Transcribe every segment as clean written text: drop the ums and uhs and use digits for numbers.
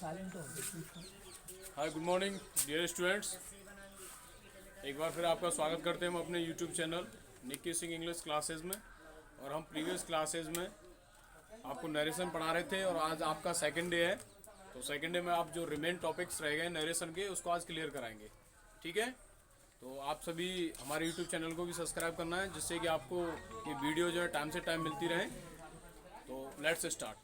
हाय, good morning dear students. एक बार फिर आपका स्वागत करते हैं हम अपने YouTube channel Nikki Singh English classes में। और हम प्रीवियस क्लासेस में आपको नरेशन पढ़ा रहे थे और आज आपका सेकंड डे है। तो सेकंड डे में आप जो रिमेन टॉपिक्स रह गए नरेशन के उसको आज क्लियर कराएंगे, ठीक है। तो आप सभी हमारे यूट्यूब चैनल को भी सब्सक्राइब करना है जिससे कि आपको ये वीडियो जो है टाइम से टाइम मिलती रहे। तो लेट्स स्टार्ट।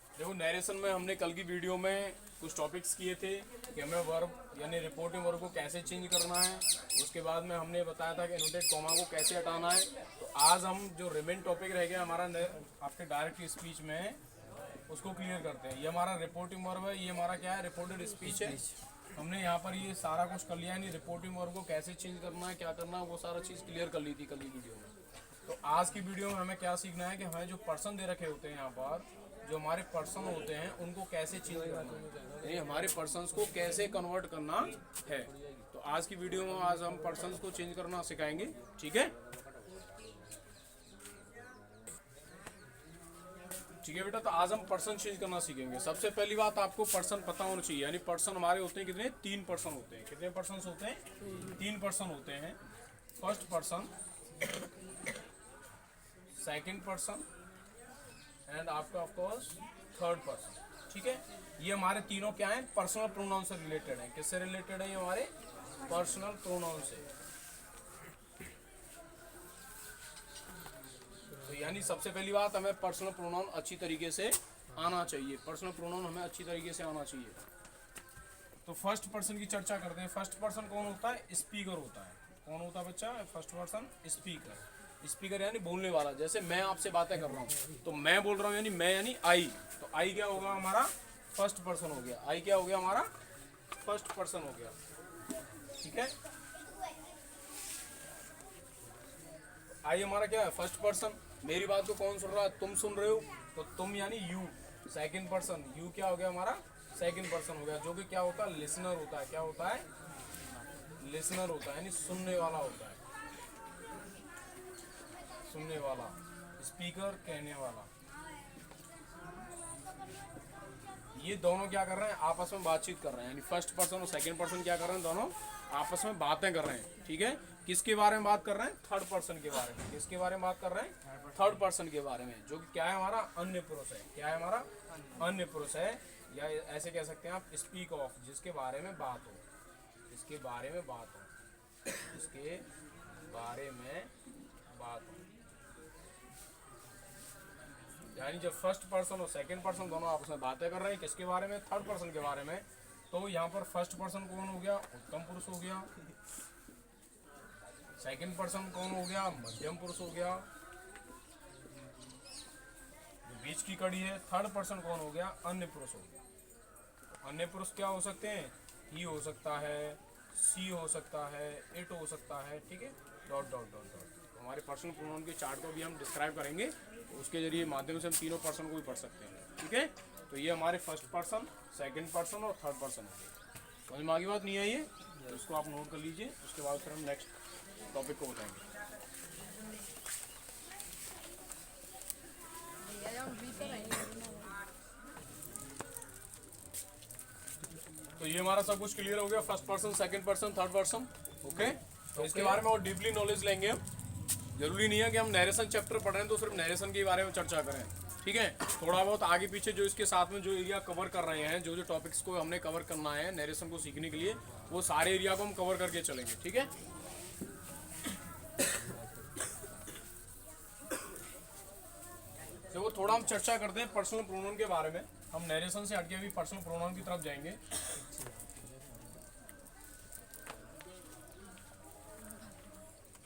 देखो, नरेशन में हमने कल की वीडियो में कुछ टॉपिक्स किए थे कि हमें वर्ब यानी रिपोर्टिंग वर्ब को कैसे चेंज करना है। उसके बाद में हमने बताया था कि इनवर्टेड कॉमा को कैसे हटाना है। तो आज हम जो रिमेन टॉपिक रह गया हमारा आपके डायरेक्ट स्पीच में, उसको क्लियर करते हैं। ये हमारा रिपोर्टिंग वर्ब है, ये हमारा क्या है, रिपोर्टेड स्पीच है। हमने यहाँ पर ये सारा कुछ कर लिया, यानी रिपोर्टिंग वर्ब को कैसे चेंज करना है, क्या करना है, वो सारा चीज़ क्लियर कर ली थी कल की वीडियो में। तो आज की वीडियो में हमें क्या सीखना है कि हमें जो पर्सन दे रखे होते हैं यहाँ पर, जो हमारे पर्सन होते हैं उनको कैसे चेंज करना है, यानी हमारे पर्सन्स को कैसे कन्वर्ट करना है। तो आज की वीडियो में आज हम पर्सन्स को चेंज करना सिखाएंगे, ठीक है। ठीक है बेटा, तो आज हम पर्सन चेंज करना सीखेंगे। सबसे पहली बात, आपको पर्सन पता होना चाहिए। यानी पर्सन हमारे होते हैं कितने, 3 पर्सन होते हैं। कितने पर्सन होते हैं? 3 पर्सन होते हैं। First person, second person and आपका ऑफ कोर्स थर्ड पर्सन, ठीक है। ये हमारे तीनों क्या हैं, पर्सनल प्रोनाउन से रिलेटेड हैं। किससे रिलेटेड है? ये हमारे पर्सनल प्रोनाउन से। तो यानी सबसे पहली बात, हमें पर्सनल प्रोनाउन अच्छी तरीके से आना चाहिए। पर्सनल प्रोनाउन हमें अच्छी तरीके से आना चाहिए। तो फर्स्ट पर्सन की चर्चा करते हैं। फर्स्ट पर्सन कौन होता है? स्पीकर होता है। कौन होता है बच्चा? First person speaker. स्पीकर यानी बोलने वाला। जैसे मैं आपसे बातें कर रहा हूँ तो मैं बोल रहा हूँ, यानी मैं यानी आई। तो आई क्या होगा हमारा? फर्स्ट पर्सन हो गया। आई क्या हो गया हमारा? फर्स्ट पर्सन हो गया, ठीक है। आई हमारा क्या है? First person. मेरी बात को कौन सुन रहा है? तुम सुन रहे हो, तो तुम यानी यू। सेकंड पर्सन, यू क्या हो गया हमारा? सेकंड पर्सन हो गया, जो कि क्या होता है? लिसनर होता है। क्या होता है? लिसनर होता है, यानी सुनने वाला होता है। सुनने वाला, स्पीकर कहने वाला। ये दोनों क्या कर रहे हैं? आपस में बातचीत कर रहे हैं। यानी फर्स्ट पर्सन और सेकंड पर्सन क्या कर रहे हैं? दोनों आपस में बातें कर रहे हैं, ठीक है। किसके बारे में बात कर रहे हैं? थर्ड पर्सन के बारे में। किसके बारे में बात कर रहे हैं? थर्ड पर्सन के बारे में, जो कि क्या है हमारा? अन्य पुरुष है। क्या है हमारा? अन्य पुरुष है, या ऐसे कह सकते हैं आप स्पीक ऑफ, जिसके बारे में बात हो। जिसके बारे में बात हो। जिसके बारे में बात हो। यानी जब फर्स्ट पर्सन और सेकंड पर्सन दोनों आपस में बातें कर रहे हैं, किसके बारे में? थर्ड पर्सन के बारे में। तो यहाँ पर फर्स्ट पर्सन कौन हो गया? उत्तम पुरुष हो गया। सेकंड पर्सन कौन हो गया? मध्यम पुरुष हो गया, जो बीच की कड़ी है। थर्ड पर्सन कौन हो गया? अन्य पुरुष हो गया। अन्य पुरुष क्या हो सकते हैं? ही हो सकता है, सी हो सकता है, इट हो सकता है, ठीक है। Dot dot dot dot. हमारे पर्सनल प्रोनाउन के चार्ट को भी हम डिस्क्राइब करेंगे, तो उसके जरिए माध्यम से हम तीनों पर्सन को भी पढ़ सकते हैं, ठीक है। तो ये हमारे फर्स्ट पर्सन, सेकंड पर्सन और थर्ड पर्सन हो गए। समझ में आगे बात नहीं आई है? तो इसको आप नोट कर लीजिए। उसके बाद फिर हम नेक्स्ट टॉपिक को बताएंगे। तो ये हमारा सब कुछ क्लियर हो गया। First person, second person, third person, okay. तो इसके बारे में और डीपली नॉलेज लेंगे हम। जरूरी नहीं है कि हम नरेशन चैप्टर पढ़ रहे हैं तो सिर्फ नरेशन के बारे में चर्चा करें, ठीक है। थोड़ा बहुत आगे पीछे जो इसके साथ में जो एरिया कवर कर रहे हैं, जो जो टॉपिक्स को हमने कवर करना है नरेशन को सीखने के लिए, वो सारे एरिया को हम कवर करके चलेंगे, ठीक है। तो वो थोड़ा हम चर्चा करते हैं पर्सनल प्रोनाउन के बारे में। हम नरेशन से हटके अभी पर्सनल प्रोनाउन की तरफ जाएंगे।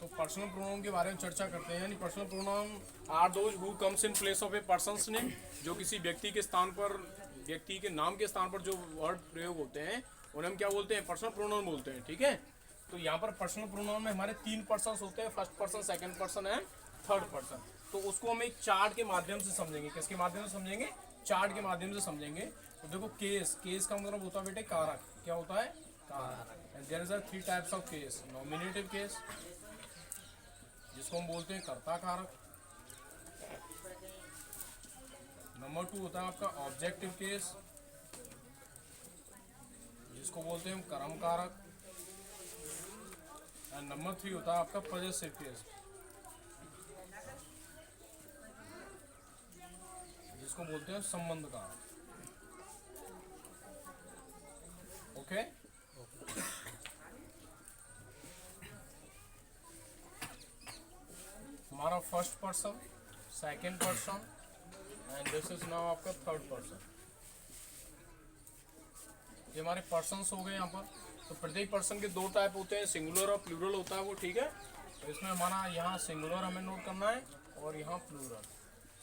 तो पर्सनल प्रोनाउन के बारे में चर्चा करते हैं। यानी personal pronoun are those who comes in place of a person's name, जो किसी व्यक्ति के स्थान पर, व्यक्ति के नाम के स्थान पर जो वर्ड प्रयोग होते हैं उन्हें हम क्या बोलते हैं? पर्सनल प्रोनाउन बोलते हैं, ठीक है। तो यहाँ पर पर्सनल प्रोनाउन में हमारे 3 पर्सन्स होते हैं, first person, second person and third person. तो उसको हम एक चार्ट के माध्यम से समझेंगे। किसके माध्यम से समझेंगे? चार्ट के माध्यम से समझेंगे। तो देखो, केस, केस का मतलब होता है बेटे कारक। क्या होता है? कारक। There is 3 types of case. Nominative case, जिसको हम बोलते हैं कर्ता कारक। नंबर 2 होता है आपका ऑब्जेक्टिव केस, जिसको बोलते हैं हम कर्म कारक। एंड नंबर 3 होता है आपका पॉजिटिव केस, जिसको बोलते हैं संबंध कारक। ओके, हमारा first person, second person and this is now आपका थर्ड पर्सन। ये हमारे पर्सन्स हो गए यहाँ पर। तो प्रत्येक पर्सन के 2 टाइप होते हैं, सिंगुलर और प्लूरल होता है वो, ठीक है। तो इसमें हमारा यहाँ सिंगुलर हमें नोट करना है और यहाँ plural,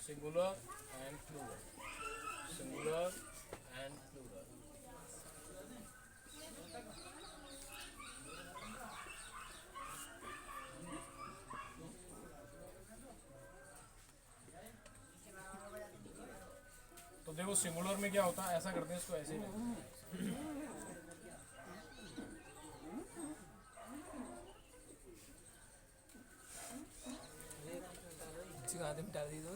singular and plural, singular and plural. तो देखो सिंगुलर में क्या होता है, ऐसा करते हैं इसको, ऐसे ही आदमी डाल दी दो।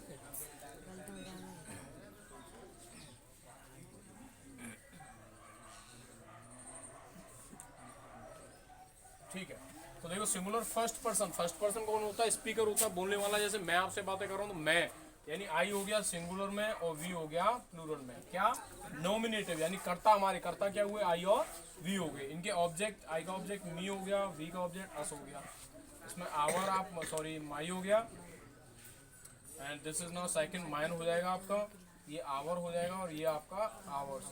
ठीक है। तो देखो सिंगुलर फर्स्ट पर्सन कौन होता है, स्पीकर होता है, बोलने वाला। जैसे मैं आपसे बातें कर रहा हूँ तो मैं यानी आई हो गया सिंगुलर में और वी हो गया प्लूरल में। क्या नॉमिनेटिव यानी कर्ता, हमारे कर्ता क्या हुए, आई और वी हो गए। इनके ऑब्जेक्ट, आई का ऑब्जेक्ट मी हो गया, वी का ऑब्जेक्ट अस हो गया। इसमें आवर आप सॉरी माई हो गया and this is now second mine हो जाएगा आपका, ये आवर हो जाएगा और ये आपका आवर्स।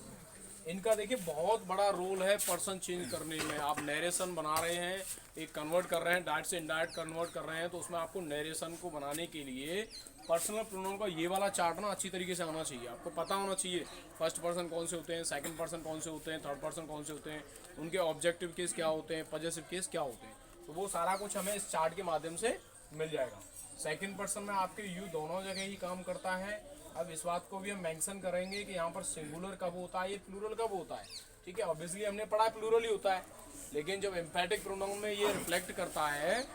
इनका देखिए बहुत बड़ा रोल है पर्सन चेंज करने में। आप नरेशन बना रहे हैं, एक कन्वर्ट कर रहे हैं, डायरेक्ट से इनडायरेक्ट कन्वर्ट कर रहे हैं, तो उसमें आपको नरेशन को बनाने के लिए पर्सनल प्रोनाउन का ये वाला चार्ट ना अच्छी तरीके से आना चाहिए। आपको पता होना चाहिए फर्स्ट पर्सन कौन से होते हैं, सेकंड पर्सन कौन से होते हैं, थर्ड पर्सन कौन से होते हैं, उनके ऑब्जेक्टिव केस क्या होते हैं, पॉजिटिव केस क्या होते हैं। तो वो सारा कुछ हमें इस चार्ट के माध्यम से मिल जाएगा। सेकंड पर्सन में आपके यू दोनों जगह ही काम करता है। अब इस बात को भी हम मेंशन करेंगे कि यहाँ पर सिंगुलर कब होता है, ये प्लूरल कब होता है, ठीक है। ऑब्वियसली हमने पढ़ा है प्लूरल ही होता है, लेकिन जब एम्फेटिक प्रोनाउन में ये रिफ्लेक्ट करता है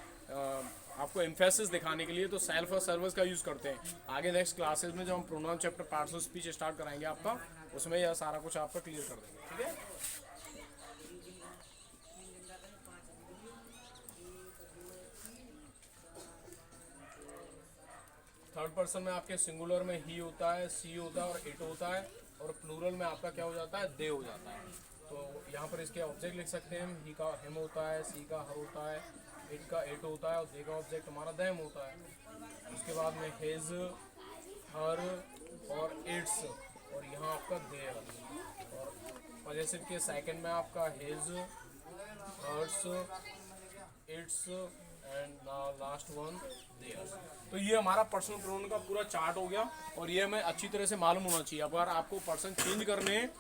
आपको एम्फेसिस दिखाने के लिए, तो सेल्फ और सर्विस का यूज़ करते हैं। आगे नेक्स्ट क्लासेस में जब हम pronoun chapter parts of speech start कराएंगे आपका, उसमें यह सारा कुछ आपका क्लियर कर देंगे, ठीक है। थर्ड पर्सन में आपके सिंगुलर में ही होता है, सी होता है और इट होता है, और प्लूरल में आपका क्या हो जाता है, दे हो जाता है। तो यहाँ पर इसके ऑब्जेक्ट लिख सकते हैं, ही का हिम होता है, सी का हर होता है, इट का इट होता है और दे का ऑब्जेक्ट हमारा देम होता है। उसके बाद में हिज, हर और इट्स, और यहाँ आपका देयर। और पॉजिटिव के सेकंड में आपका his, hers, its and last one there. तो ये हमारा पर्सनल प्रोनाउन का पूरा चार्ट हो गया, और ये हमें अच्छी तरह से मालूम होना चाहिए। अगर आपको पर्सन चेंज करने हैं,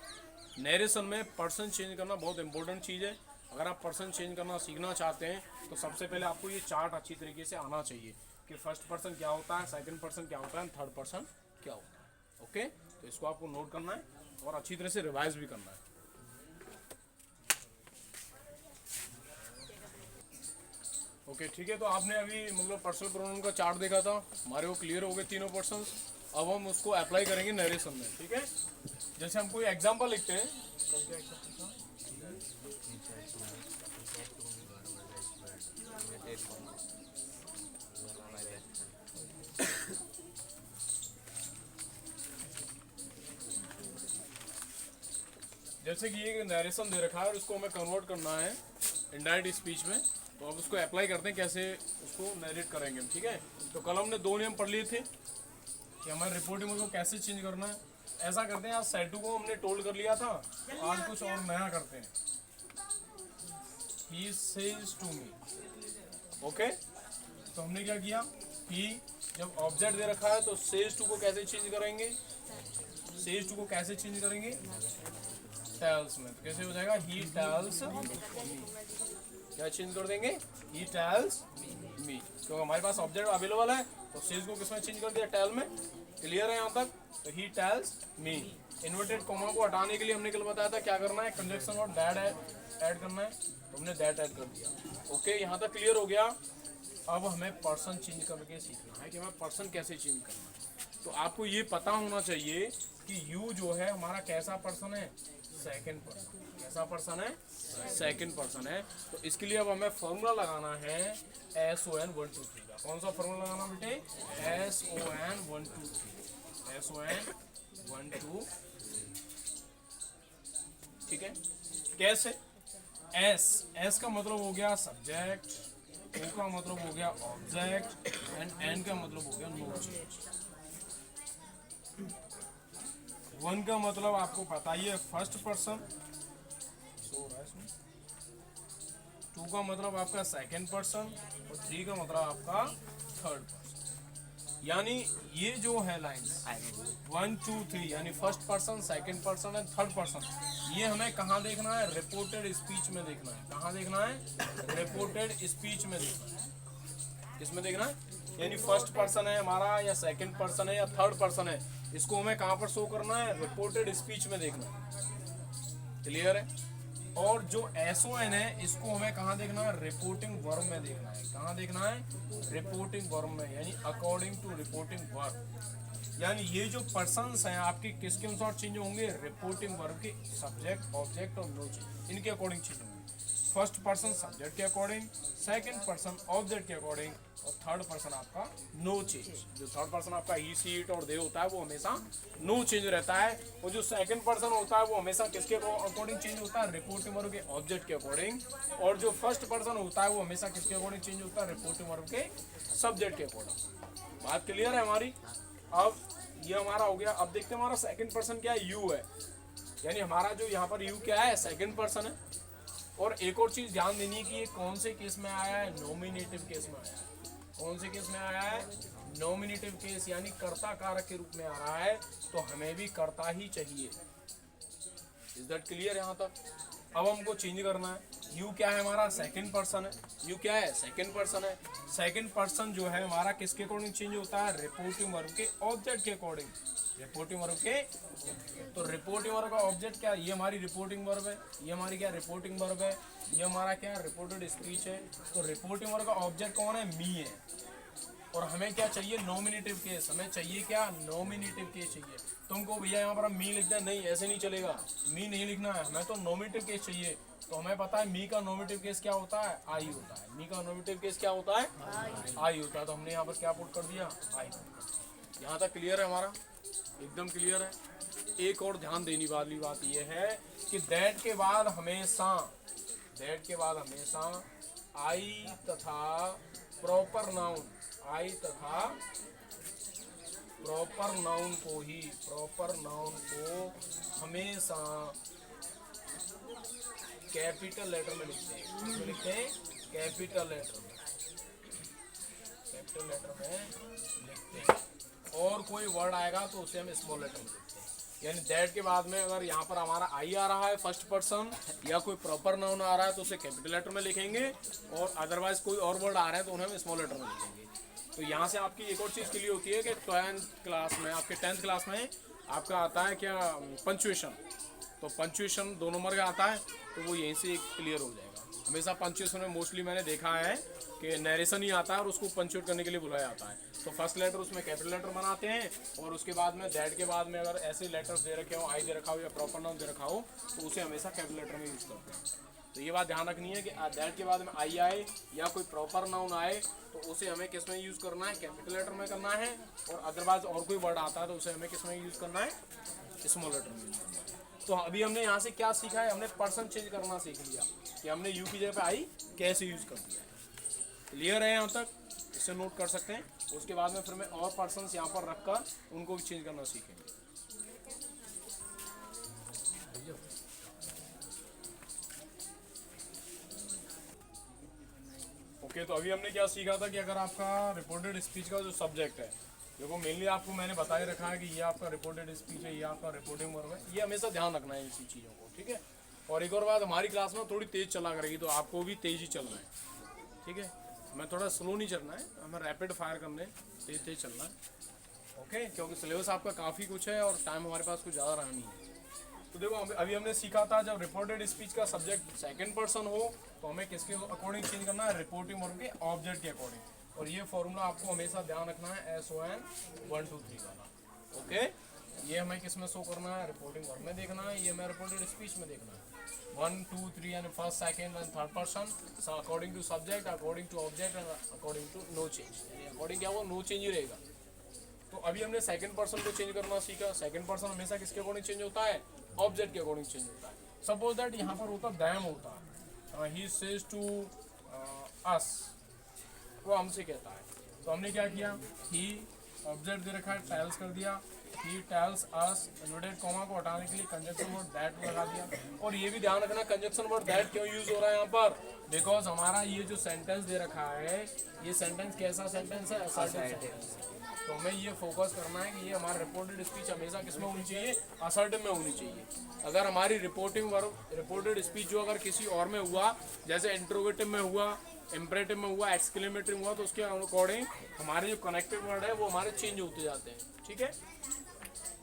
नरेशन में पर्सन चेंज करना बहुत इंपॉर्टेंट चीज़ है। अगर आप पर्सन चेंज करना सीखना चाहते हैं तो सबसे पहले आपको ये चार्ट अच्छी तरीके से आना चाहिए कि फर्स्ट पर्सन क्या होता है, सेकंड पर्सन क्या होता है, थर्ड पर्सन क्या होता है। ओके, तो इसको आपको नोट करना है और अच्छी तरह से रिवाइज भी करना है। ओके ठीक है, तो आपने अभी मतलब पर्सनल प्रोनाउन का चार्ट देखा था, हमारे वो क्लियर हो गए तीनों पर्सन्स। अब हम उसको अप्लाई करेंगे नरेशन में, ठीक है। जैसे हम कोई एग्जांपल लिखते हैं, जैसे कि ये नरेशन दे रखा है और इसको हमें कन्वर्ट करना है इनडायरेक्ट स्पीच में, तो अब उसको अप्लाई करते हैं कैसे उसको नरेट करेंगे हम, ठीक है। तो कल हमने 2 नियम पढ़ लिए थे कि हमारे रिपोर्टिंग को कैसे चेंज करना है। ऐसा करते हैं, आज सेटू को हमने टोल्ड कर लिया था, आज कुछ और नया करते हैं। He says to me, okay. तो हमने क्या किया, he जब ऑब्जेक्ट दे रखा है तो says to को कैसे चेंज करेंगे, says to को कैसे चेंज करेंगे, tells में। तो कैसे हो जाएगा, he tells, क्या चेंज कर देंगे, he tells me, क्योंकि हमारे पास ऑब्जेक्ट अवेलेबल है तो says को किसमें चेंज कर दिया, tell में। क्लियर है यहाँ तक। तो he tells me, inverted comma को हटाने के लिए हमने कल बताया था क्या करना है, कंजक्शन और दैट ऐड करना है, तो हमने दैट ऐड कर दिया। ओके, यहाँ तक क्लियर हो गया। अब हमें पर्सन चेंज करके सीखना है कि हमें पर्सन कैसे चेंज करना है। तो आपको ये पता होना चाहिए कि कि यू जो है हमारा कैसा पर्सन है, सेकंड पर्सन। कैसा पर्सन है, सेकंड पर्सन है। तो इसके लिए अब हमें फॉर्मूला लगाना है SON 1 2 3 का। कौन सा फॉर्मूला लगाना बेटे, SON 1 2 3, SON 1 2। ठीक है, कैसे, एस का मतलब हो गया सब्जेक्ट, ओ का मतलब हो गया ऑब्जेक्ट एंड एन का मतलब हो गया नो चेंज। 1 का मतलब आपको पता ही है फर्स्ट पर्सन, 2 का मतलब आपका सेकंड पर्सन और 3 का मतलब आपका थर्ड पर्सन। यानी ये जो है लाइंस 1 2 3 यानी first person, second person and third person, ये हमें कहाँ देखना है, रिपोर्टेड स्पीच में देखना है। कहाँ देखना है, रिपोर्टेड स्पीच में देखना है। किसमें देखना है, यानी फर्स्ट पर्सन है हमारा या सेकंड पर्सन है या थर्ड पर्सन है, इसको हमें कहाँ पर शो करना है, रिपोर्टेड स्पीच में देखना है। क्लियर है। और जो SON है इसको हमें कहाँ देखना है, रिपोर्टिंग वर्ब में देखना है। कहाँ देखना है, रिपोर्टिंग वर्ब में, यानी अकॉर्डिंग टू रिपोर्टिंग वर्ब। यानी ये जो पर्सन्स हैं आपके किसके अनुसार चेंज होंगे, रिपोर्टिंग वर्ब के सब्जेक्ट, ऑब्जेक्ट और नो चेंज, इनके अकॉर्डिंग चेंज होंगे। फर्स्ट पर्सन सब्जेक्ट के अकॉर्डिंग, सेकंड पर्सन ऑब्जेक्ट के अकॉर्डिंग और थर्ड पर्सन आपका नो चेंज। जो थर्ड पर्सन आपका ही, सीट और दे होता है वो हमेशा नो चेंज रहता है, और जो सेकंड पर्सन होता है वो हमेशा किसके अकॉर्डिंग चेंज होता है, रिपोर्टिंग वर्ब के ऑब्जेक्ट के अकॉर्डिंग। और जो फर्स्ट पर्सन होता है वो हमेशा किसके अकॉर्डिंग चेंज होता है, रिपोर्टिंग वर्ब के सब्जेक्ट के अकॉर्डिंग। बात क्लियर है हमारी। अब ये हमारा हो गया। अब देखते हैं हमारा सेकंड पर्सन क्या है, यू है, यानी हमारा जो यहाँ पर यू क्या है, सेकंड पर्सन है। और एक और चीज ध्यान देनी है कि ये कौन से केस में आया है, नॉमिनेटिव केस में आया है। कौन से केस में आया है, नॉमिनेटिव केस, यानी कर्ता कारक के रूप में आ रहा है, तो हमें भी कर्ता ही चाहिए। इज दैट क्लियर यहाँ तक। अब हमको चेंज करना है। यू क्या है हमारा, सेकंड पर्सन है। यू क्या है, सेकंड पर्सन है। सेकंड पर्सन जो है हमारा किसके अकॉर्डिंग चेंज होता है, रिपोर्टिंग वर्ब के ऑब्जेक्ट के अकॉर्डिंग। रिपोर्टिंग वर्ब के, तो रिपोर्टिंग वर्ब का ऑब्जेक्ट क्या है, ये हमारी रिपोर्टिंग वर्ब है, ये हमारी क्या रिपोर्टिंग वर्ब है, ये हमारा क्या रिपोर्टेड स्पीच है। तो रिपोर्टिंग वर्ब का ऑब्जेक्ट कौन है, मी है। और हमें क्या चाहिए, नॉमिनेटिव केस। हमें चाहिए क्या, नॉमिनेटिव केस चाहिए। तुमको भैया यहाँ पर हम मी लिखते हैं, नहीं ऐसे नहीं चलेगा, मी नहीं लिखना है, हमें तो नॉमिनेटिव केस चाहिए। तो हमें पता है मी का नॉमिनेटिव केस क्या होता है, आई होता है। मी का नॉमिनेटिव केस क्या होता है, आई होता है। तो हमने यहाँ पर क्या पुट कर दिया, आई। यहाँ तक क्लियर है हमारा, एकदम क्लियर है। एक और ध्यान देने वाली बात यह है कि दैट के बाद हमेशा, दैट के बाद हमेशा आई तथा प्रॉपर नाउन, आई तथा प्रॉपर नाउन को ही, प्रॉपर नाउन को हमेशा कैपिटल लेटर में लिखते हैं। तो लिखते हैं कैपिटल लेटर में, कैपिटल लेटर में लिखते हैं। और कोई वर्ड आएगा तो उसे हम स्मॉल लेटर में लिखते हैं। यानी दैट के बाद में अगर यहाँ पर हमारा आई आ रहा है फर्स्ट पर्सन, या कोई प्रॉपर नाउन आ रहा है तो उसे कैपिटल लेटर में लिखेंगे, और अदरवाइज कोई और वर्ड आ रहे हैं तो उन्हें हम स्मॉल लेटर में लिखेंगे। तो यहाँ से आपकी एक और चीज़ क्लियर होती है कि 10th क्लास में, आपके 10th क्लास में आपका आता है क्या, पंचुएशन। तो पंचुएशन 2 नंबर का आता है, तो वो यहीं से क्लियर हो जाएगा। हमेशा पंचुएशन में मोस्टली मैंने देखा है कि नरेशन ही आता है और उसको पंचुएट करने के लिए बुलाया जाता है। तो फर्स्ट लेटर उसमें कैपिटल लेटर बनाते हैं, और उसके बाद में दैट के बाद में अगर ऐसे लेटर्स दे रखे हो, आई दे रखा हो या प्रॉपर नाउन दे रखा हो, तो उसे हमेशा कैपिटल लेटर में यूज़ करते हैं। तो ये बात ध्यान रखनी है कि दैट के बाद में आई आए या कोई प्रॉपर नाउन आए तो उसे हमें किस में यूज़ करना है, कैपिटल लेटर में करना है। और अदरवाइज और कोई वर्ड आता है तो उसे हमें किस में यूज़ करना है, स्मॉल लेटर में यूज़ करना है। तो अभी हमने यहाँ से क्या सीखा है, हमने पर्सन चेंज करना सीख लिया कि हमने यू की जगह पे आई कैसे यूज़ कर दिया है। क्लियर है यहाँ तक, इसे नोट कर सकते हैं। उसके बाद में फिर मैं और पर्सन्स यहाँ पर रखकर उनको भी चेंज करना सीखेंगे। ओके, तो अभी हमने क्या सीखा था कि अगर आपका रिपोर्टेड स्पीच का जो सब्जेक्ट है, देखो मेनली आपको मैंने बता ही रखा है कि ये आपका रिपोर्टेड स्पीच है, ये आपका रिपोर्टिंग वर्ब है। ये हमेशा ध्यान रखना है इसी चीज़ों को, ठीक है। और एक और बात, हमारी क्लास में थोड़ी तेज़ चला करेगी, तो आपको भी तेज़ ही चलना है, ठीक है। हमें थोड़ा स्लो नहीं चलना है, हमें रैपिड फायर करने, तेज़ चलना है, ओके। क्योंकि सिलेबस आपका काफ़ी कुछ है और टाइम हमारे पास कुछ ज़्यादा रहा नहीं है। तो देखो अभी हमने सीखा था जब रिपोर्टेड स्पीच का सब्जेक्ट सेकंड पर्सन हो तो हमें किसके अकॉर्डिंग चेंज करना है, रिपोर्टिंग वर्ब के ऑब्जेक्ट के अकॉर्डिंग। और ये फॉर्मूला आपको हमेशा ध्यान रखना है, SON 1 2 3 वाला, ओके। ये हमें किस में शो करना है, रिपोर्टिंग वर्ब में देखना है, ये हमें रिपोर्टेड स्पीच में देखना है। 1 2 3 and first second and third person according to subject, according to object and according to no change, यानी अकॉर्डिंग क्या हुआ, नो चेंज ही रहेगा। तो अभी हमने सेकंड पर्सन को चेंज करना सीखा। सेकंड पर्सन हमेशा किसके अकॉर्डिंग चेंज होता है, ऑब्जेक्ट के अकॉर्डिंग चेंज होता है। सपोज दैट यहाँ पर होता दैम होता है, ही सेज टू अस, वो हमसे कहता है। तो हमने क्या किया, ही ऑब्जेक्ट दे रखा है, टेल्स कर दिया, he tells us, inverted comma को हटाने के लिए कंजक्शन वर्ड दैट लगा दिया। और ये भी ध्यान रखना कंजक्शन वर्ड दैट क्यों यूज हो रहा है यहाँ पर, बिकॉज हमारा ये जो सेंटेंस दे रखा है, ये सेंटेंस कैसा सेंटेंस है, असर्टिव सेंटेंस। तो हमें ये फोकस करना है कि ये हमारा रिपोर्टेड स्पीच हमेशा किसमें होनी चाहिए, असर्टिव में होनी चाहिए। अगर हमारी रिपोर्टेड स्पीच जो अगर किसी और में हुआ, जैसे इंट्रोगेटिव में हुआ, इम्परेटिव में हुआ, एक्सक्लेमेटरी में हुआ, तो उसके अकॉर्डिंग हमारे जो कनेक्टिव वर्ड है वो हमारे चेंज होते जाते हैं। ठीक है,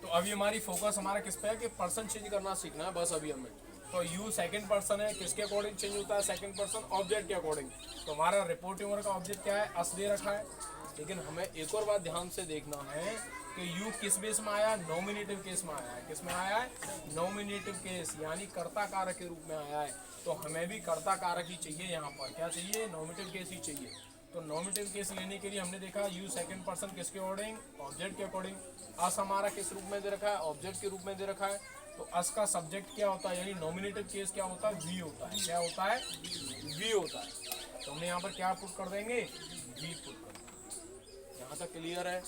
तो अभी हमारी फोकस हमारा किस पे है कि पर्सन चेंज करना सीखना है बस अभी हमें। तो यू सेकंड पर्सन है, किसके अकॉर्डिंग चेंज होता है, सेकंड पर्सन ऑब्जेक्ट के अकॉर्डिंग। तो हमारा रिपोर्टिंग वर्ड का ऑब्जेक्ट क्या है, अस दे रखा है। लेकिन हमें एक और बात ध्यान से देखना है कि यू किस बेस में आया, नॉमिनेटिव केस में आया है। किस में आया है, नॉमिनेटिव केस, यानी कर्ता कारक के रूप में आया है। तो हमें भी कर्ता कारक ही चाहिए, यहाँ पर क्या चाहिए, नॉमिनेटिव केस ही चाहिए। तो नॉमिनेटिव केस लेने के लिए हमने देखा यू सेकंड पर्सन किसके अकॉर्डिंग, ऑब्जेक्ट के अकॉर्डिंग। अस हमारा किस रूप में दे रखा है, ऑब्जेक्ट के रूप में दे रखा है। तो अस का सब्जेक्ट क्या होता है, यानी नॉमिनेटिव केस क्या होता है, वी होता है। क्या होता है, वी होता है। तो हमने यहाँ पर क्या पुट कर देंगे, वी पुट कर देंगे। यहाँ तक क्लियर है।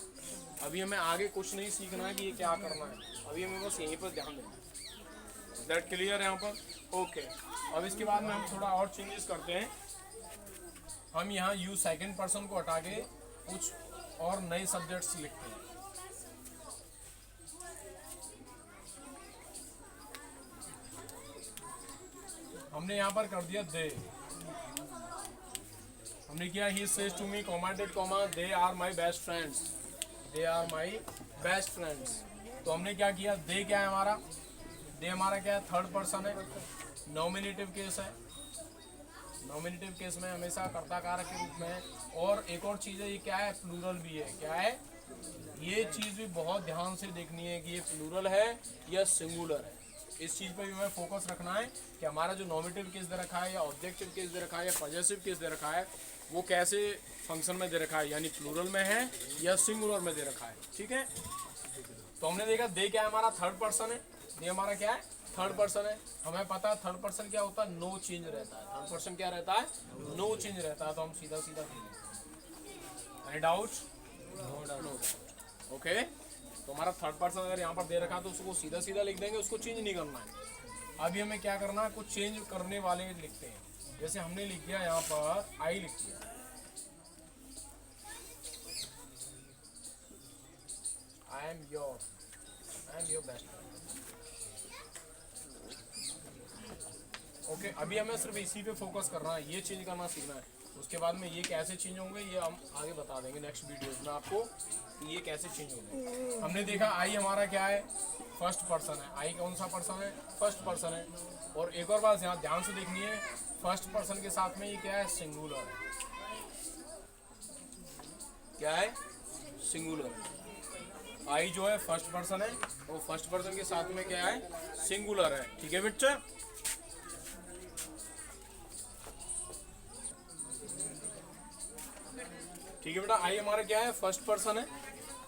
अभी हमें आगे कुछ नहीं सीखना है कि ये क्या करना है, अभी हमें बस यहीं पर ध्यान देना है। दैट क्लियर है यहाँ पर, ओके। अब इसके बाद में हम थोड़ा और चेंजेस करते हैं। हम यहाँ यू सेकंड पर्सन को हटा के कुछ और नए सब्जेक्ट्स लिखते हैं। हमने यहाँ पर कर दिया दे, हमने किया he says to me commented comma they are my best friends, they are my best friends. तो हमने क्या किया, दे क्या है हमारा, दे हमारा क्या है, थर्ड पर्सन है, नॉमिनेटिव केस है। नॉमिनेटिव केस में हमेशा कर्ता कारक के रूप में है। और एक और चीज़ है, ये क्या है, प्लूरल भी है। क्या है, ये चीज़ भी बहुत ध्यान से देखनी है कि ये प्लूरल है या सिंगुलर है। इस चीज़ पर भी हमें फोकस रखना है कि हमारा जो नॉमिनेटिव केस दे रखा है या ऑब्जेक्टिव केस दे रखा है या पॉजेसिव केस दे रखा है वो कैसे फंक्शन में दे रखा है, यानी प्लूरल में है या सिंगुलर में दे रखा है। ठीक है, तो हमने देखा दे क्या है हमारा, थर्ड पर्सन है। दे हमारा क्या है, थर्ड पर्सन है। हमें पता है थर्ड पर्सन क्या होता है, नो चेंज रहता है। थर्ड पर्सन क्या रहता है, नो चेंज रहता है। तो हम सीधा सीधा any doubt, no doubt, okay. तो हमारा थर्ड पर्सन अगर यहाँ पर दे रखा है तो उसको सीधा सीधा लिख देंगे, उसको चेंज नहीं करना है। अभी हमें क्या करना है, कुछ चेंज करने वाले लिखते हैं। जैसे हमने लिख दिया यहाँ पर आई लिख दिया, I am your best friend. Okay, अभी हमें सिर्फ इसी पे फोकस करना है, ये चेंज करना सीखना है। उसके बाद में ये कैसे चेंज होंगे ये हम आगे बता देंगे नेक्स्ट वीडियोस में आपको कि ये कैसे चेंज होंगे। हमने देखा आई हमारा क्या है, फर्स्ट पर्सन है। आई कौन सा पर्सन है, फर्स्ट पर्सन है। और एक और बात यहाँ ध्यान से देखनी है, फर्स्ट पर्सन के साथ में ये क्या है, सिंगुलर है। क्या है, सिंगुलर। आई जो है फर्स्ट पर्सन है, वो फर्स्ट पर्सन के साथ में क्या है, सिंगुलर है। ठीक है बच्चा, ठीक है बेटा। आई हमारा क्या है, फर्स्ट पर्सन है।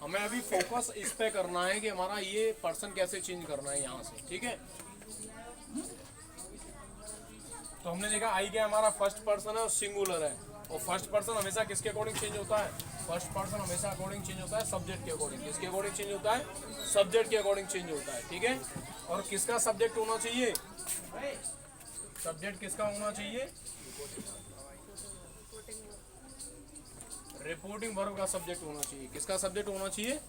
हमें अभी फोकस इस पे करना है कि हमारा ये पर्सन कैसे चेंज करना है यहाँ से। ठीक है, तो हमने देखा आई क्या हमारा फर्स्ट पर्सन है और सिंगुलर है। और फर्स्ट पर्सन हमेशा किसके अकॉर्डिंग चेंज होता है, फर्स्ट पर्सन हमेशा अकॉर्डिंग चेंज होता है सब्जेक्ट के अकॉर्डिंग। किसके अकॉर्डिंग चेंज होता है, सब्जेक्ट के अकॉर्डिंग चेंज होता है। ठीक है, और किसका सब्जेक्ट होना चाहिए, सब्जेक्ट किसका होना चाहिए, रिपोर्टिंग वर्ब का सब्जेक्ट होना चाहिए। किसका सब्जेक्ट होना चाहिए,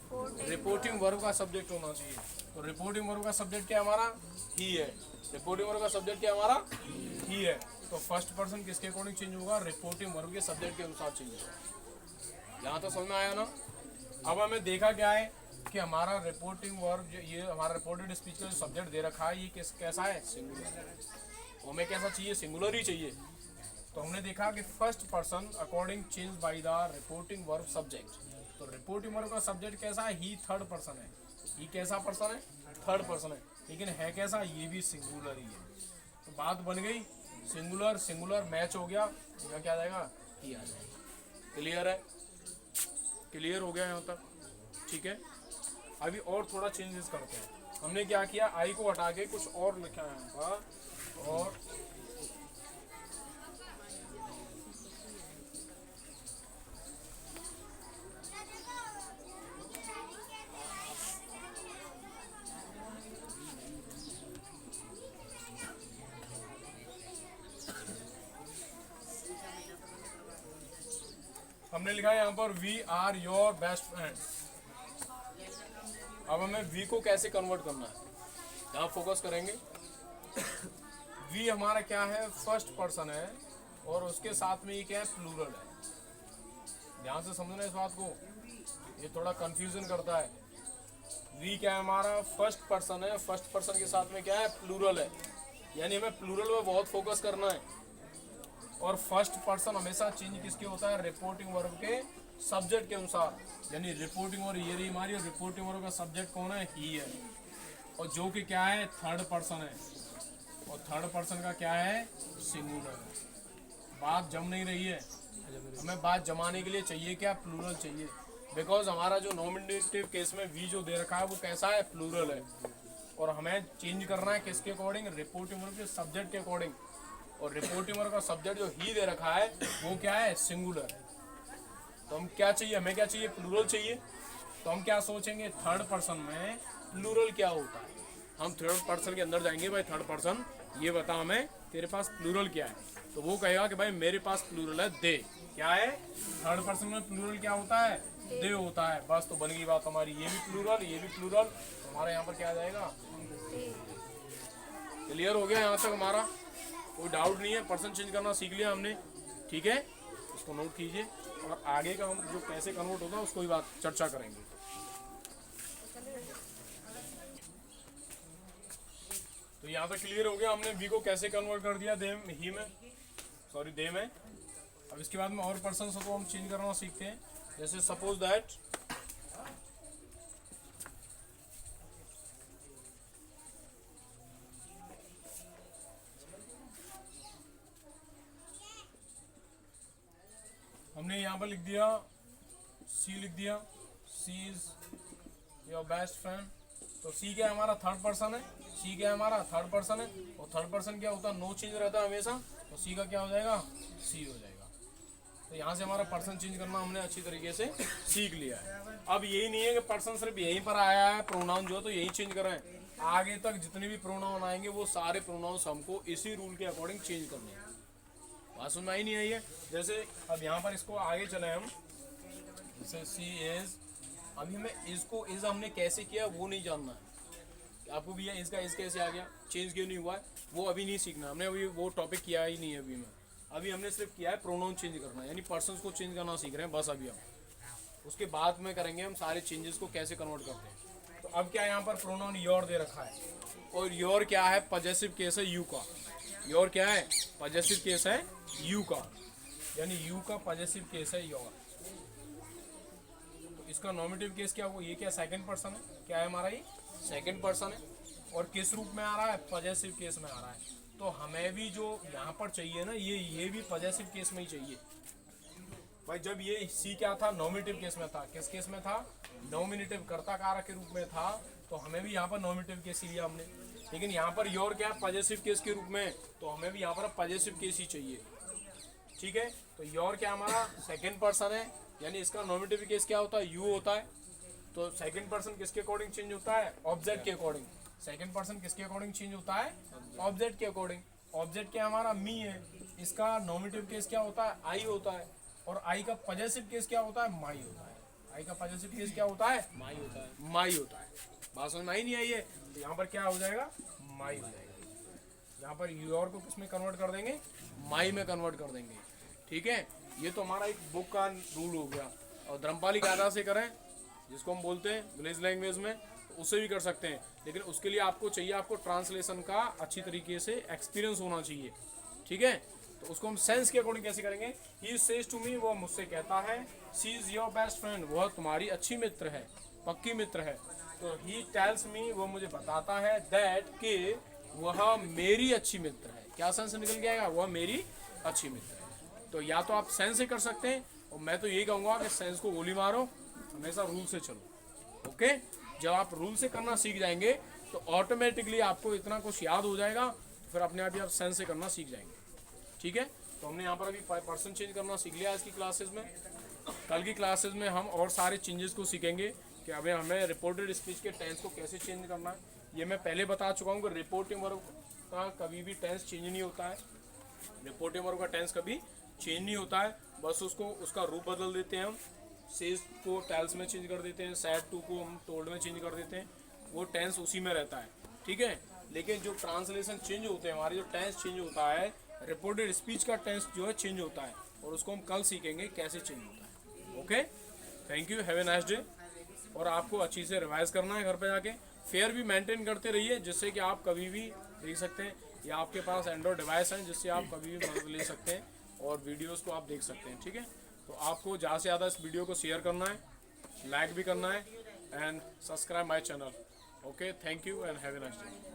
रिपोर्टिंग वर्ब का सब्जेक्ट होना चाहिए। तो रिपोर्टिंग वर्ब का सब्जेक्ट क्या हमारा, ही है। रिपोर्टिंग वर्ब का सब्जेक्ट क्या हमारा, ही है। तो फर्स्ट पर्सन किसके अकॉर्डिंग चेंज होगा, रिपोर्टिंग वर्ब के सब्जेक्ट के अनुसार चेंज होगा। यहाँ तो समझ में आया ना। अब हमें देखा क्या है कि हमारा रिपोर्टिंग वर्ब, ये हमारा रिपोर्टेड स्पीच का जो सब्जेक्ट दे रखा है ये कैसा है, सिंगुलर। हमें कैसा चाहिए, सिंगुलर ही चाहिए। तो हमने देखा कि first person according change by the reporting verb subject. तो रिपोर्टिंग वर्ब का सब्जेक्ट कैसा है, ही थर्ड पर्सन है। ये कैसा पर्सन है? थर्ड पर्सन है, लेकिन है कैसा? ये भी सिंगुलर ही है। तो बात बन गई, सिंगुलर सिंगुलर मैच हो गया, यहाँ क्या आ जाएगा? ही आ जाएगा। क्लियर है? क्लियर हो गया यहाँ तक? ठीक है। अभी और थोड़ा चेंजेस करते हैं। हमने क्या किया, आई को हटा के कुछ और लिखा है यहाँ पर, और हमने लिखा है यहाँ पर we are your best friend. अब हमें वी को कैसे कन्वर्ट करना है, यहाँ फोकस करेंगे। वी हमारा क्या है? फर्स्ट पर्सन है, और उसके साथ में ये क्या है? प्लूरल है। ध्यान से समझना इस बात को, ये थोड़ा कंफ्यूजन करता है। वी क्या है? हमारा फर्स्ट पर्सन है, फर्स्ट पर्सन के साथ में क्या है? प्लूरल है, यानी हमें प्लूरल में बहुत फोकस करना है। और फर्स्ट पर्सन हमेशा चेंज किसके होता है? रिपोर्टिंग वर्ब के सब्जेक्ट के अनुसार, यानी रिपोर्टिंग वर्ब ये रही हमारी, और रिपोर्टिंग वर्ब का सब्जेक्ट कौन है? ही है, और जो कि क्या है? थर्ड पर्सन है, और थर्ड पर्सन का क्या है? सिंगुलर है। बात जम नहीं रही है, हमें बात जमाने के लिए चाहिए क्या? प्लूरल चाहिए, बिकॉज हमारा जो नॉमिनेटिव केस में वी जो दे रखा है वो कैसा है? प्लूरल है, और हमें चेंज करना है किसके अकॉर्डिंग? रिपोर्टिंग वर्ब के सब्जेक्ट के अकॉर्डिंग, और रिपोर्टिंग वर्ब का सब्जेक्ट जो ही दे रखा है वो क्या है? सिंगुलर है। तो हम क्या चाहिए? हमें क्या चाहिए? प्लूरल चाहिए। तो हम क्या सोचेंगे? थर्ड पर्सन में प्लूरल क्या होता है? हम थर्ड पर्सन के अंदर जाएंगे, भाई थर्ड पर्सन ये बता हमें तेरे पास प्लूरल क्या है। तो वो कहेगा कि भाई मेरे पास प्लूरल है दे। क्या है? थर्ड पर्सन में प्लूरल क्या होता है? दे होता है। बस तो बन गई बात हमारी, ये भी प्लूरल ये भी प्लूरल, तो हमारा यहाँ पर क्या आ जाएगा? क्लियर हो गया यहाँ तक हमारा? कोई डाउट नहीं है? पर्सन चेंज करना सीख लिया हमने, ठीक है, इसको नोट कीजिए। और आगे का हम जो कैसे कन्वर्ट होगा उसको ही बात चर्चा करेंगे। तो यहाँ पे क्लियर हो गया, हमने वी को कैसे कन्वर्ट कर दिया दे ही में, सॉरी दे में। अब इसके बाद में और पर्सन को हम चेंज करना सीखते हैं। जैसे सपोज दैट हमने यहाँ पर लिख दिया सी, लिख दिया सी इज योर बेस्ट फ्रेंड। तो सी क्या है? हमारा थर्ड पर्सन है। सी क्या है? हमारा थर्ड पर्सन है, और थर्ड पर्सन क्या होता है? नो चेंज रहता है हमेशा, तो सी का क्या हो जाएगा? सी हो जाएगा। तो यहाँ से हमारा पर्सन चेंज करना हमने अच्छी तरीके से सीख लिया है। अब यही नहीं है कि पर्सन सिर्फ यहीं पर आया है, प्रोनाउन जो है तो यही चेंज कराएं। आगे तक जितने भी प्रोनाउन आएंगे वो सारे प्रोनाउंस हमको इसी रूल के अकॉर्डिंग चेंज करने हैं। बात समझ में आई नहीं आई है? जैसे अब यहाँ पर इसको आगे चले हम, जैसे सी इज, अभी हमें इसको इज हमने कैसे किया वो नहीं जानना है। आपको भी है इसका इज कैसे आ गया, चेंज क्यों नहीं हुआ है, वो अभी नहीं सीखना। हमने अभी वो टॉपिक किया ही नहीं है अभी में। अभी हमने सिर्फ किया है प्रोनाउन चेंज करना, यानी पर्सन्स को चेंज करना सीख रहे हैं बस अभी हम। उसके बाद में करेंगे हम सारे चेंजेस को कैसे कन्वर्ट करते हैं। तो अब क्या यहाँ पर प्रोनाउन योर दे रखा है, और योर क्या है? पॉजेसिव केस है यू का। योर क्या है? पॉजेसिव केस है यू का, यानी यू का पॉजेसिव केस है योर। तो इसका नॉमिनेटिव केस क्या हुआ? ये क्या सेकंड पर्सन है? क्या है हमारा? ये सेकंड पर्सन है, और किस रूप में आ रहा है? पॉजेसिव केस में आ रहा है। तो हमें भी जो यहाँ पर चाहिए ना, ये भी पॉजेसिव केस में ही चाहिए भाई। जब ये सी क्या था? नॉमिनेटिव केस में था। किस केस में था? नॉमिनेटिव, कर्ता कारक के रूप में था, तो हमें भी यहाँ पर नॉमिनेटिव केस ही लिया हमने। लेकिन यहाँ पर योर क्या है? पॉजेसिव केस के रूप में, तो हमें भी यहाँ पर पॉजेसिव केस ही चाहिए, ठीक है। तो योर क्या हमारा? सेकंड पर्सन है, यानी इसका नॉमिनेटिव केस क्या होता है? यू होता है। तो सेकंड पर्सन किसके अकॉर्डिंग चेंज होता है? ऑब्जेक्ट के अकॉर्डिंग। सेकंड पर्सन किसके अकॉर्डिंग चेंज होता है? ऑब्जेक्ट के अकॉर्डिंग। ऑब्जेक्ट क्या हमारा? मी है, इसका नॉमिनेटिव केस क्या होता है? आई होता है, और आई का पॉजेसिव केस क्या होता है? माई होता है। आई का पॉजेसिव केस क्या होता है? माई होता है। माई होता है। बात समझ में आई नहीं आई है? तो यहाँ पर क्या हो जाएगा? माई हो जाएगा। यहाँ पर योर को किस में कन्वर्ट कर देंगे? माई में कन्वर्ट कर देंगे, ठीक है। ये तो हमारा एक बुक का रूल हो गया। और धर्मपाली कायदा से करें, जिसको हम बोलते हैं विलेज लैंग्वेज में, तो उससे भी कर सकते हैं। लेकिन उसके लिए आपको चाहिए, आपको ट्रांसलेशन का अच्छी तरीके से एक्सपीरियंस होना चाहिए, ठीक है। तो उसको हम सेंस के अकॉर्डिंग कैसे करेंगे? ही सेज टू मी, वो मुझसे कहता है। She is your best friend, वह तुम्हारी अच्छी मित्र है, पक्की मित्र है। तो ही टेल्स मी, वो मुझे बताता है दैट कि वह मेरी अच्छी मित्र है। क्या सेंस निकल के आएगा? वह मेरी अच्छी मित्र है। तो या तो आप सेंस से कर सकते हैं, और मैं तो यही कहूँगा कि सेंस को गोली मारो, हमेशा रूल से चलो। ओके, जब आप रूल से करना सीख जाएंगे तो ऑटोमेटिकली आपको इतना कुछ याद हो जाएगा, फिर अपने आप ही आप सेंस से करना सीख जाएंगे। ठीक है, तो हमने यहाँ पर अभी पर्सन चेंज करना सीख लिया आज की क्लासेस में। कल की क्लासेस में हम और सारे चेंजेस को सीखेंगे कि अभी हमें रिपोर्टेड स्पीच के टेंस को कैसे चेंज करना है। ये मैं पहले बता चुका हूँ कि रिपोर्टिंग वर्ब का कभी भी टेंस चेंज नहीं होता है। रिपोर्टिंग वर्ब का टेंस कभी चेंज नहीं होता है, बस उसको उसका रूप बदल देते हैं हम। सेज को टेल्स में चेंज कर देते हैं, सैड टू को हम टोल्ड में चेंज कर देते हैं, वो टेंस उसी में रहता है। ठीक है, लेकिन जो ट्रांसलेशन चेंज होते हैं, हमारी जो टेंस चेंज होता है, रिपोर्टेड स्पीच का टेंस जो है चेंज होता है, और उसको हम कल सीखेंगे कैसे चेंज होता है। Okay, thank you, have a nice day. और आपको अच्छी से रिवाइज करना है घर पे जाके। फेयर भी मेंटेन करते रहिए, जिससे कि आप कभी भी देख सकते हैं, या आपके पास एंड्रॉयड डिवाइस है जिससे आप कभी भी मदद ले सकते हैं और वीडियोस को आप देख सकते हैं। ठीक है, तो आपको ज़्यादा से ज़्यादा इस वीडियो को शेयर करना है, लाइक भी करना है, and subscribe my channel. Okay, thank you and have a nice day.